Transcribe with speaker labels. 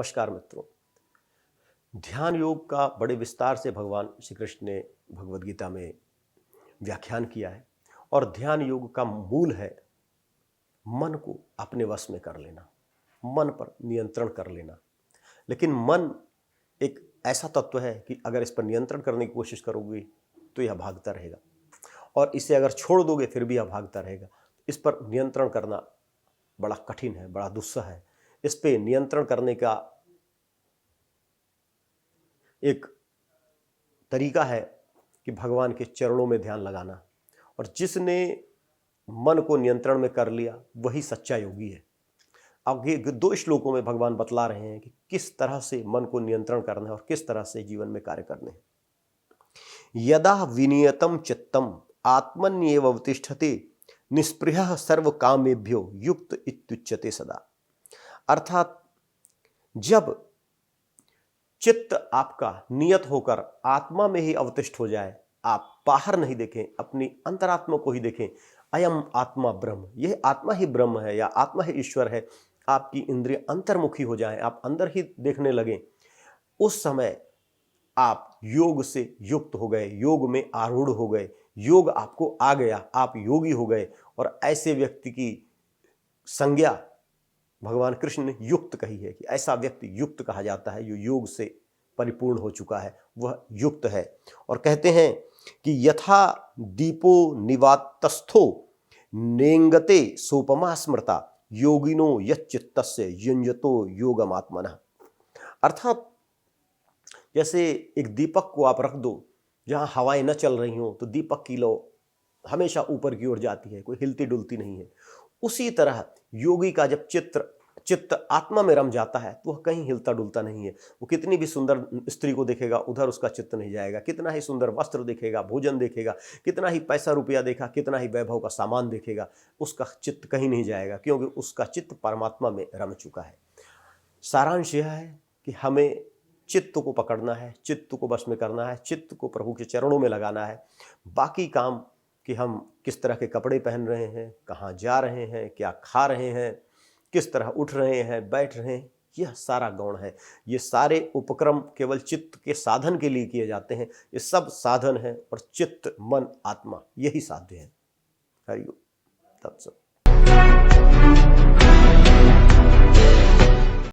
Speaker 1: नमस्कार मित्रों। ध्यान योग का बड़े विस्तार से भगवान श्री कृष्ण ने भगवद गीता में व्याख्यान किया है और ध्यान योग का मूल है मन को अपने वश में कर लेना, मन पर नियंत्रण कर लेना। लेकिन मन एक ऐसा तत्व है कि अगर इस पर नियंत्रण करने की कोशिश करोगे तो यह भागता रहेगा और इसे अगर छोड़ दोगे फिर भी यह भागता रहेगा। इस पर नियंत्रण करना बड़ा कठिन है, बड़ा दुस्सह है। इस पे नियंत्रण करने का एक तरीका है कि भगवान के चरणों में ध्यान लगाना, और जिसने मन को नियंत्रण में कर लिया वही सच्चा योगी है। आगे 2 श्लोकों में भगवान बतला रहे हैं कि किस तरह से मन को नियंत्रण करना है और किस तरह से जीवन में कार्य करने हैं। यदा विनियतम चित्तम आत्मन्येव अवतिष्ठते निस्पृहः सर्व कामेभ्यो युक्त इत्युच्यते सदा। अर्थात जब चित्त आपका नियत होकर आत्मा में ही अवतिष्ठ हो जाए, आप बाहर नहीं देखें, अपनी अंतरात्मा को ही देखें, अयम आत्मा ब्रह्म, यह आत्मा ही ब्रह्म है या आत्मा ही ईश्वर है, आपकी इंद्रिय अंतर्मुखी हो जाए, आप अंदर ही देखने लगें, उस समय आप योग से युक्त हो गए, योग में आरूढ़ हो गए, योग आपको आ गया, आप योगी हो गए। और ऐसे व्यक्ति की संज्ञा भगवान कृष्ण ने युक्त कही है कि ऐसा व्यक्ति युक्त कहा जाता है, जो योग से परिपूर्ण हो चुका है, वह युक्त है। और कहते हैं कि यथा दीपो निवातस्थो नेंगते सोपमा स्मृता योगिनो यच्चित्तस्य युञ्जतो योगमात्मनः। अर्थात जैसे एक दीपक को आप रख दो जहां हवाएं न चल रही हों, तो दीपक की लौ हमेशा ऊपर की ओर जाती है, कोई हिलती डुलती नहीं है। उसी तरह योगी का जब चित्त आत्मा में रम जाता है तो वह कहीं हिलता डुलता नहीं है। वो कितनी भी सुंदर स्त्री को देखेगा उधर उसका चित्त नहीं जाएगा, कितना ही सुंदर वस्त्र देखेगा, भोजन देखेगा, कितना ही पैसा रुपया देखा, कितना ही वैभव का सामान देखेगा, उसका चित्त कहीं नहीं जाएगा, क्योंकि उसका चित्त परमात्मा में रम चुका है। सारांश यह है कि हमें चित्त को पकड़ना है, चित्त को बस में करना है, चित्त को प्रभु के चरणों में लगाना है। बाकी काम कि हम किस तरह के कपड़े पहन रहे हैं, कहाँ जा रहे हैं, क्या खा रहे हैं, किस तरह उठ रहे हैं, बैठ रहे हैं, यह सारा गौण है। ये सारे उपक्रम केवल चित्त के साधन के लिए किए जाते हैं। ये सब साधन है और चित्त, मन, आत्मा यही साध्य है। हरि ओम तत्सत।